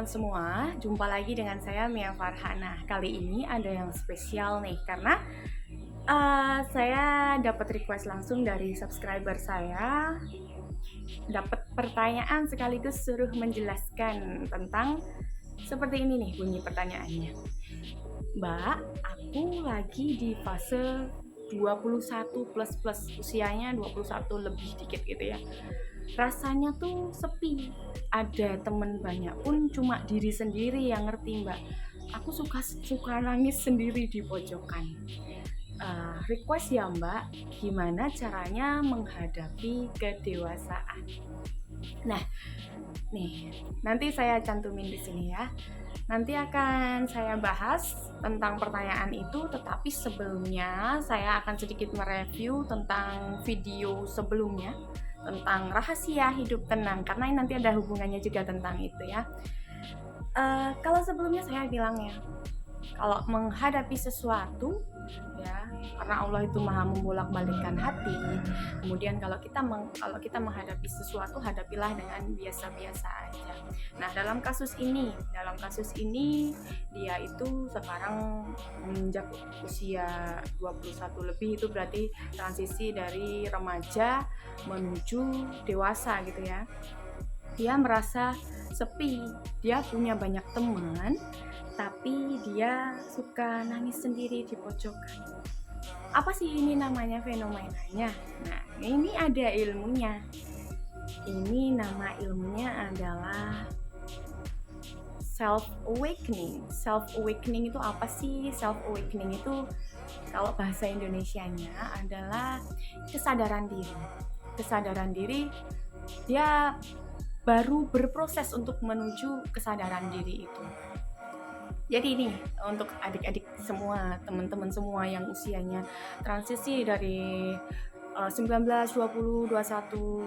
semua, jumpa lagi dengan saya Mia Farhana. Kali ini ada yang spesial nih, karena saya dapat request langsung dari subscriber saya, dapat pertanyaan sekaligus suruh menjelaskan tentang seperti ini nih bunyi pertanyaannya. Mbak, aku lagi di fase 21 plus usianya 21 lebih dikit gitu ya. Rasanya tuh sepi, ada temen banyak pun cuma diri sendiri yang ngerti mbak. Aku suka nangis sendiri di pojokan. Request ya mbak, gimana caranya menghadapi kedewasaan? Nah, nih nanti saya cantumin di sini ya. Nanti akan saya bahas tentang pertanyaan itu, tetapi sebelumnya saya akan sedikit mereview tentang video sebelumnya tentang rahasia hidup tenang, karena nanti ada hubungannya juga tentang itu ya. Kalau sebelumnya saya bilang ya, kalau menghadapi sesuatu ya, karena Allah itu maha membolak-balikkan hati. Kemudian kalau kita menghadapi sesuatu, hadapilah dengan biasa-biasa aja. Nah, dalam kasus ini dia itu sekarang menginjak usia 21 lebih, itu berarti transisi dari remaja menuju dewasa gitu ya. Dia merasa sepi, dia punya banyak teman, tapi dia suka nangis sendiri di pojokan. Apa sih ini namanya fenomenanya? Nah, ini ada ilmunya. Ini nama ilmunya adalah self-awakening. Self-awakening itu apa sih? Self-awakening itu kalau bahasa Indonesianya adalah kesadaran diri. Kesadaran diri, dia baru berproses untuk menuju kesadaran diri itu. Jadi ini untuk adik-adik semua, teman-teman semua yang usianya transisi dari 19, 20, 21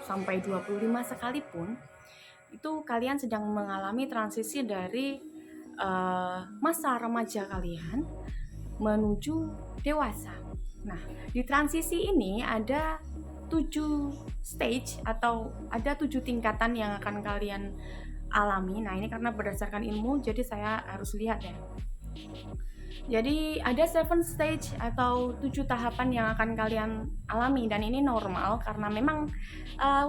sampai 25 sekalipun, itu kalian sedang mengalami transisi dari masa remaja kalian menuju dewasa. Nah, di transisi ini ada 7 stage atau ada 7 tingkatan yang akan kalian alami. Nah, ini karena berdasarkan ilmu, jadi saya harus lihat ya. Jadi ada 7 stage atau 7 tahapan yang akan kalian alami, dan ini normal karena memang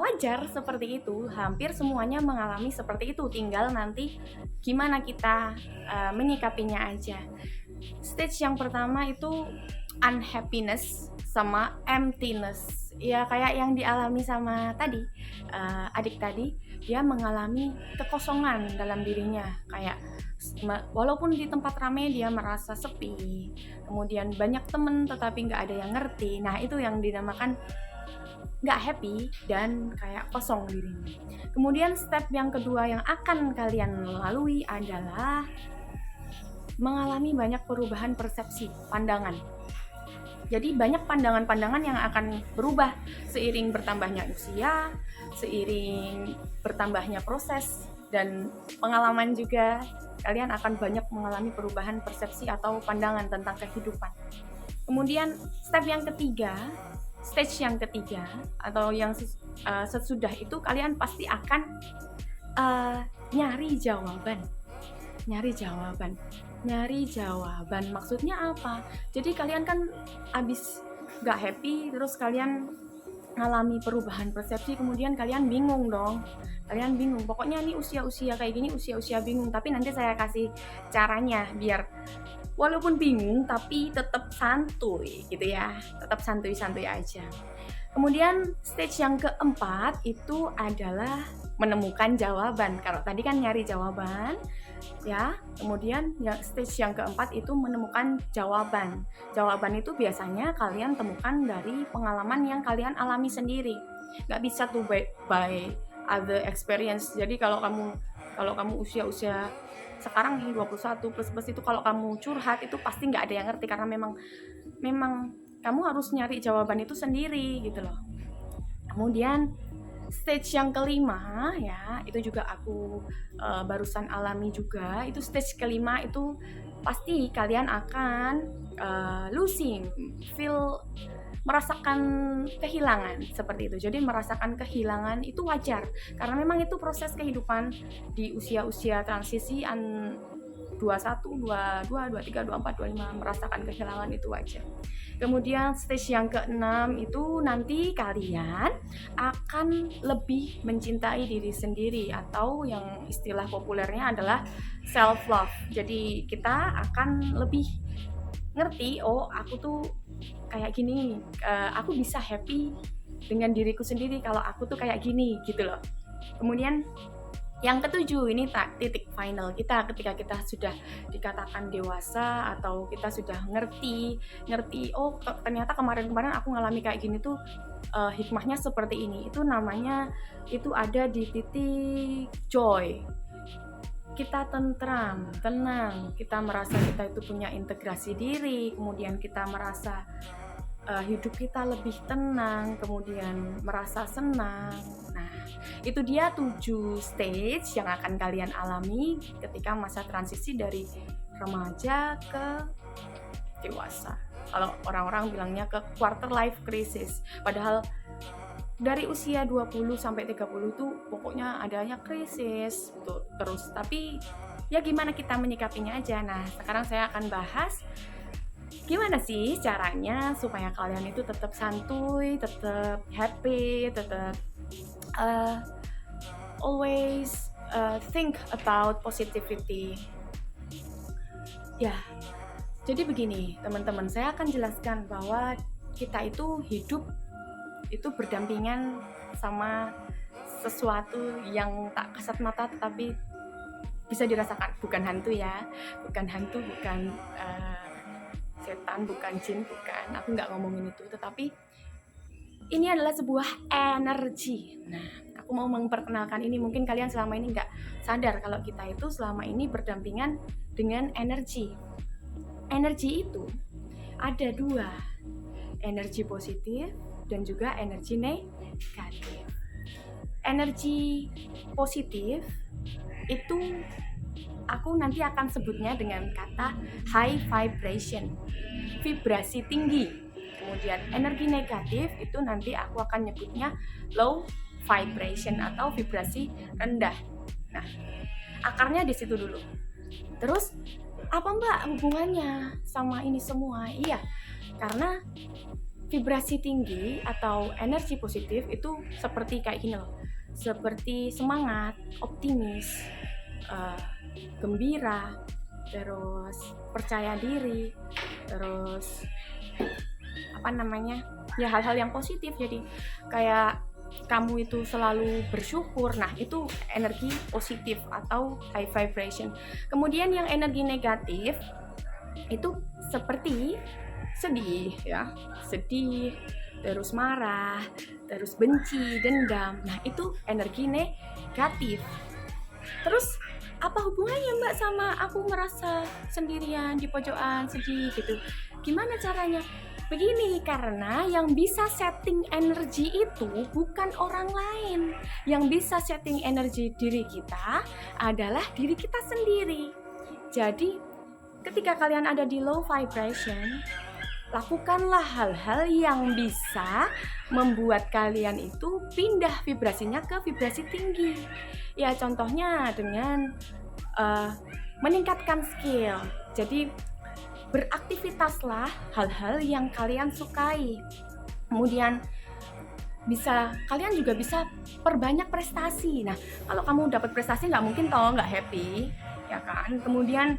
wajar seperti itu. Hampir semuanya mengalami seperti itu, tinggal nanti gimana kita menyikapinya aja. Stage yang pertama itu unhappiness sama emptiness. Ya kayak yang dialami sama tadi, adik tadi, dia mengalami kekosongan dalam dirinya. Kayak walaupun di tempat ramai dia merasa sepi, kemudian banyak temen tetapi nggak ada yang ngerti. Nah, itu yang dinamakan nggak happy dan kayak kosong dirinya. Kemudian step yang kedua yang akan kalian lalui adalah mengalami banyak perubahan persepsi, pandangan. Jadi banyak pandangan-pandangan yang akan berubah seiring bertambahnya usia, seiring bertambahnya proses dan pengalaman juga. Kalian akan banyak mengalami perubahan persepsi atau pandangan tentang kehidupan. Kemudian stage yang ketiga atau yang sesudah itu, kalian pasti akan nyari jawaban. Maksudnya apa? Jadi kalian kan abis gak happy, terus kalian ngalami perubahan persepsi, kemudian kalian bingung dong. Pokoknya ini usia-usia kayak gini, usia-usia bingung. Tapi nanti saya kasih caranya biar walaupun bingung tapi tetap santuy gitu ya. Tetap santuy-santuy aja. Kemudian stage yang keempat itu adalah menemukan jawaban. Kalau tadi kan nyari jawaban ya, kemudian stage yang keempat itu menemukan jawaban. Jawaban itu biasanya kalian temukan dari pengalaman yang kalian alami sendiri. Nggak bisa tuh by other experience. Jadi kalau kamu usia sekarang nih 21 plus itu, kalau kamu curhat itu pasti nggak ada yang ngerti, karena memang kamu harus nyari jawaban itu sendiri gitu loh. Kemudian stage yang kelima ya, itu juga aku barusan alami juga. Itu stage kelima itu pasti kalian akan losing, merasakan kehilangan seperti itu. Jadi merasakan kehilangan itu wajar karena memang itu proses kehidupan di usia-usia transisi 21, 22, 23, 24, 25 merasakan kehilangan itu wajar. Kemudian stage yang ke-6 itu nanti kalian akan lebih mencintai diri sendiri atau yang istilah populernya adalah self love. Jadi kita akan lebih ngerti, oh aku tuh kayak gini, aku bisa happy dengan diriku sendiri kalau aku tuh kayak gini gitu loh. Kemudian yang ketujuh ini titik final kita ketika kita sudah dikatakan dewasa atau kita sudah ngerti oh ternyata kemarin aku ngalami kayak gini tuh hikmahnya seperti ini. Itu namanya itu ada di titik joy. Kita tenang, kita merasa kita itu punya integrasi diri, kemudian kita merasa hidup kita lebih tenang, kemudian merasa senang. Nah, itu dia 7 stage yang akan kalian alami ketika masa transisi dari remaja ke dewasa. Kalau orang-orang bilangnya ke quarter life crisis. Padahal dari usia 20 sampai 30 itu pokoknya adanya krisis tuh, terus. Tapi ya gimana kita menyikapinya aja. Nah, sekarang saya akan bahas gimana sih caranya supaya kalian itu tetap santuy, tetap happy, tetap always think about positivity. Ya, jadi begini teman-teman, saya akan jelaskan bahwa kita itu hidup itu berdampingan sama sesuatu yang tak kasat mata tetapi bisa dirasakan. Bukan hantu ya, bukan setan, bukan jin, bukan. Aku nggak ngomongin itu, tetapi ini adalah sebuah energi. Nah, aku mau memperkenalkan ini. Mungkin kalian selama ini nggak sadar kalau kita itu selama ini berdampingan dengan energi. Energi itu ada 2, energi positif dan juga energi negatif. Energi positif itu aku nanti akan sebutnya dengan kata high vibration, vibrasi tinggi. Kemudian energi negatif itu nanti aku akan nyebutnya low vibration atau vibrasi rendah. Nah, akarnya di situ dulu. Terus apa Mbak hubungannya sama ini semua? Iya, karena vibrasi tinggi atau energi positif itu seperti kayak gini loh. Seperti semangat, optimis, gembira, terus percaya diri, terus ya hal-hal yang positif. Jadi kayak kamu itu selalu bersyukur. Nah, itu energi positif atau high vibration. Kemudian yang energi negatif itu seperti sedih ya, terus marah, terus benci, dendam. Nah, itu energi negatif. Terus apa hubungannya Mbak sama aku merasa sendirian di pojokan sedih gitu? Gimana caranya? Begini, karena yang bisa setting energi itu bukan orang lain. Yang bisa setting energi diri kita adalah diri kita sendiri. Jadi, ketika kalian ada di low vibration, lakukanlah hal-hal yang bisa membuat kalian itu pindah vibrasinya ke vibrasi tinggi. Ya, contohnya dengan meningkatkan skill. Jadi beraktivitaslah hal-hal yang kalian sukai. Kemudian kalian juga bisa perbanyak prestasi. Nah, kalau kamu dapat prestasi nggak mungkin nggak happy, ya kan? Kemudian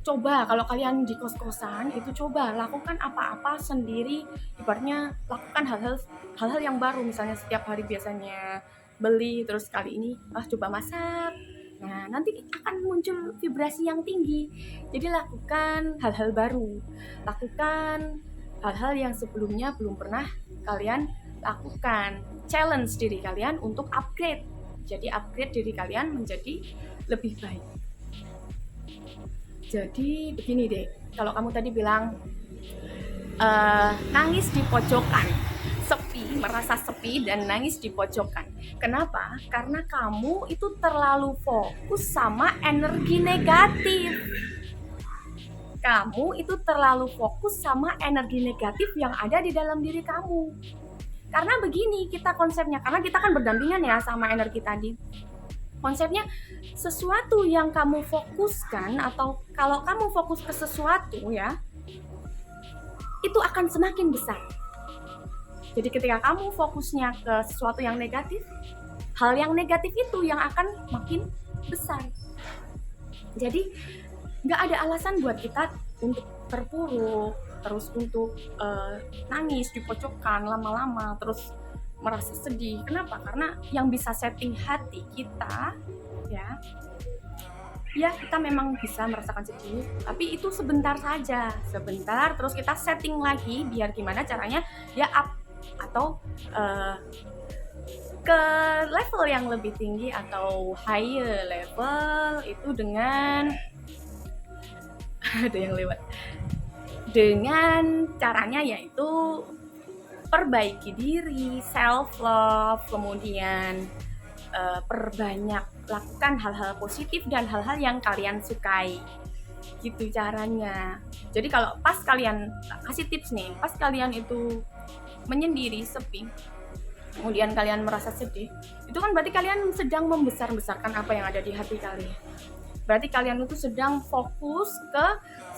coba kalau kalian di kos-kosan itu coba lakukan apa-apa sendiri. Ibaratnya lakukan hal-hal yang baru. Misalnya setiap hari biasanya beli, terus kali ini coba masak. Nah, nanti akan muncul vibrasi yang tinggi. Jadi lakukan hal-hal baru. Lakukan hal-hal yang sebelumnya belum pernah kalian lakukan. Challenge diri kalian untuk upgrade. Jadi upgrade diri kalian menjadi lebih baik. Jadi begini deh, kalau kamu tadi bilang nangis di pojokan, merasa sepi dan nangis di pojokan. Kenapa? Karena kamu itu terlalu fokus sama energi negatif. kamu itu terlalu fokus sama energi negatif yang ada di dalam diri kamu. Karena begini kita konsepnya, karena kita kan berdampingan ya sama energi tadi. Konsepnya sesuatu yang kamu fokuskan, atau kalau kamu fokus ke sesuatu ya, itu akan semakin besar. Jadi ketika kamu fokusnya ke sesuatu yang negatif, hal yang negatif itu yang akan makin besar. Jadi nggak ada alasan buat kita untuk terpuruk, terus untuk nangis di pojokan lama-lama, terus merasa sedih. Kenapa? Karena yang bisa setting hati kita ya kita memang bisa merasakan sedih, tapi itu sebentar saja, sebentar, terus kita setting lagi biar gimana caranya ya up atau ke level yang lebih tinggi atau higher level itu dengan ada yang lewat, dengan caranya yaitu perbaiki diri, self love, kemudian perbanyak lakukan hal-hal positif dan hal-hal yang kalian sukai, gitu caranya. Jadi kalau pas kalian kasih tips nih, pas kalian itu menyendiri, sepi, kemudian kalian merasa sedih, itu kan berarti kalian sedang membesar-besarkan apa yang ada di hati kalian. Berarti kalian itu sedang fokus ke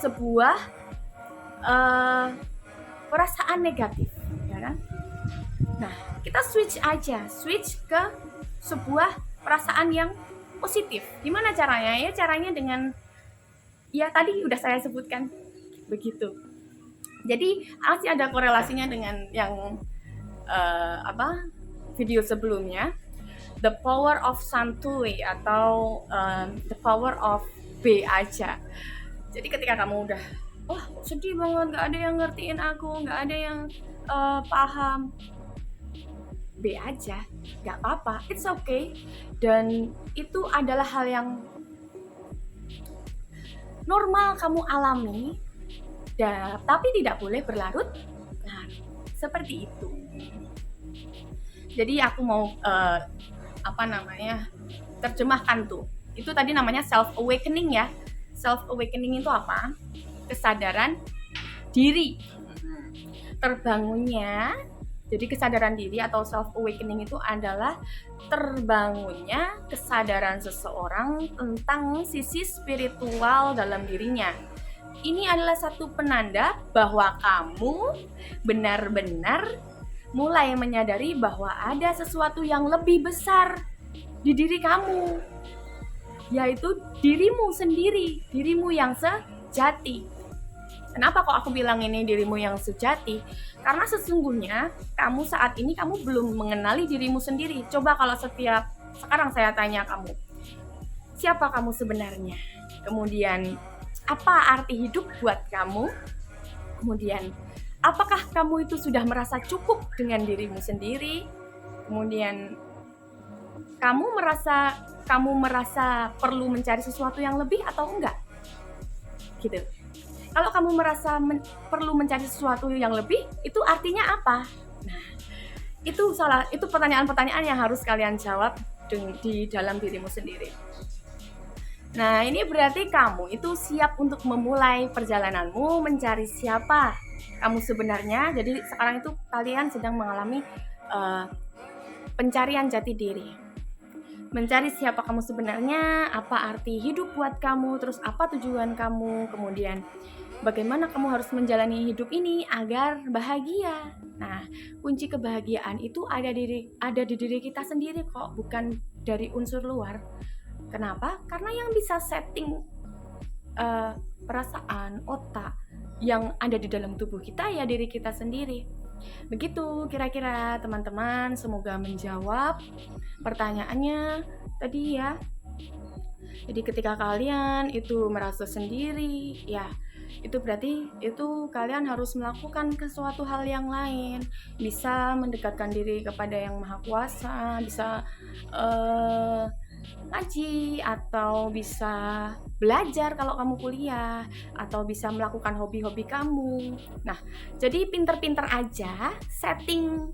sebuah perasaan negatif, ya kan? Nah, kita switch ke sebuah perasaan yang positif. Gimana caranya? Ya caranya dengan ya tadi udah saya sebutkan begitu. Jadi masih ada korelasinya dengan yang video sebelumnya, The Power of Santuy atau The Power of B aja. Jadi ketika kamu udah sedih banget, nggak ada yang ngertiin aku, nggak ada yang paham, B aja, nggak apa-apa, it's okay. Dan itu adalah hal yang normal kamu alami, tapi tidak boleh berlarut-larut. Seperti itu. Jadi aku mau terjemahkan tuh. Itu tadi namanya self awakening ya. Self awakening itu apa? Kesadaran diri. Terbangunnya, jadi kesadaran diri atau self awakening itu adalah terbangunnya kesadaran seseorang tentang sisi spiritual dalam dirinya. Ini adalah satu penanda bahwa kamu benar-benar mulai menyadari bahwa ada sesuatu yang lebih besar di diri kamu, yaitu dirimu sendiri, dirimu yang sejati. Kenapa kok aku bilang ini dirimu yang sejati? Karena sesungguhnya kamu saat ini kamu belum mengenali dirimu sendiri. Coba kalau sekarang saya tanya kamu, siapa kamu sebenarnya? Kemudian apa arti hidup buat kamu? Kemudian apakah kamu itu sudah merasa cukup dengan dirimu sendiri? Kemudian kamu merasa perlu mencari sesuatu yang lebih atau enggak? Gitu. Kalau kamu merasa perlu mencari sesuatu yang lebih, itu artinya apa? Nah, itu pertanyaan-pertanyaan yang harus kalian jawab di dalam dirimu sendiri. Nah, ini berarti kamu itu siap untuk memulai perjalananmu mencari siapa kamu sebenarnya. Jadi sekarang itu kalian sedang mengalami pencarian jati diri. Mencari siapa kamu sebenarnya, apa arti hidup buat kamu, terus apa tujuan kamu, kemudian bagaimana kamu harus menjalani hidup ini agar bahagia. Nah, kunci kebahagiaan itu ada di diri kita sendiri kok, bukan dari unsur luar. Kenapa? Karena yang bisa setting perasaan, otak yang ada di dalam tubuh kita ya diri kita sendiri. Begitu kira-kira teman-teman, semoga menjawab pertanyaannya tadi ya. Jadi ketika kalian itu merasa sendiri, ya itu berarti itu kalian harus melakukan sesuatu hal yang lain. Bisa mendekatkan diri kepada Yang Maha Kuasa, bisa ngaji, atau bisa belajar kalau kamu kuliah, atau bisa melakukan hobi-hobi kamu. Nah, jadi pinter-pinter aja setting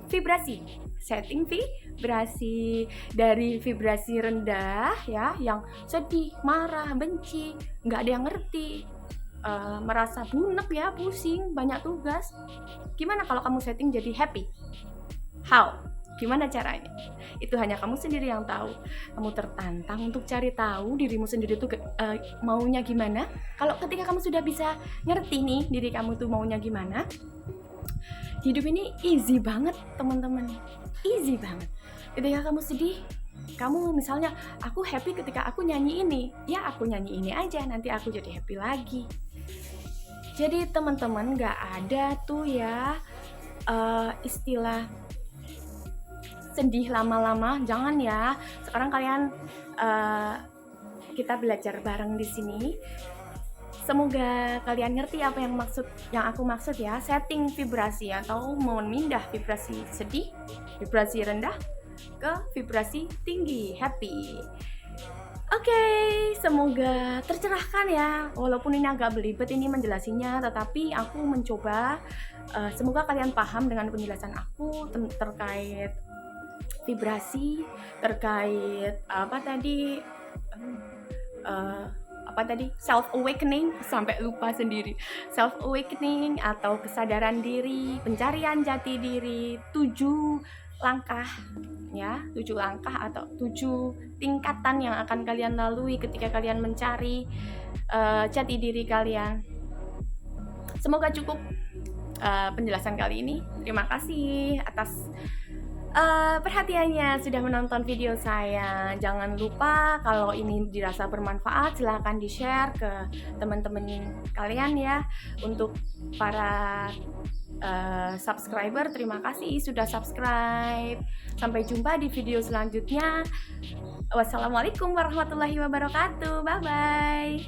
vibrasi, setting vibrasi dari vibrasi rendah ya, yang sedih, marah, benci, nggak ada yang ngerti, merasa bunek ya, pusing, banyak tugas. Gimana kalau kamu setting jadi happy? How? Gimana caranya? Itu hanya kamu sendiri yang tahu. Kamu tertantang untuk cari tahu dirimu sendiri tuh maunya gimana. Kalau ketika kamu sudah bisa ngerti nih diri kamu tuh maunya gimana, hidup ini easy banget teman-teman, easy banget. Ketika kamu sedih, kamu misalnya, aku happy ketika aku nyanyi ini, ya aku nyanyi ini aja, nanti aku jadi happy lagi. Jadi teman-teman, gak ada tuh ya istilah sedih lama-lama, jangan ya. Sekarang kalian kita belajar bareng di sini. Semoga kalian ngerti apa yang aku maksud ya. Setting vibrasi atau memindah vibrasi sedih, vibrasi rendah ke vibrasi tinggi, happy. Oke, semoga tercerahkan ya. Walaupun ini agak belibet ini menjelasinya, tetapi aku mencoba. Semoga kalian paham dengan penjelasan aku terkait vibrasi, terkait apa tadi self awakening, sampai lupa sendiri. Self awakening atau kesadaran diri, pencarian jati diri, 7 langkah ya, 7 langkah atau 7 tingkatan yang akan kalian lalui ketika kalian mencari jati diri kalian. Semoga cukup penjelasan kali ini. Terima kasih atas perhatiannya sudah menonton video saya. Jangan lupa kalau ini dirasa bermanfaat, silahkan di-share ke teman-teman kalian ya. Untuk para subscriber, terima kasih sudah subscribe. Sampai jumpa di video selanjutnya. Wassalamualaikum warahmatullahi wabarakatuh. Bye bye.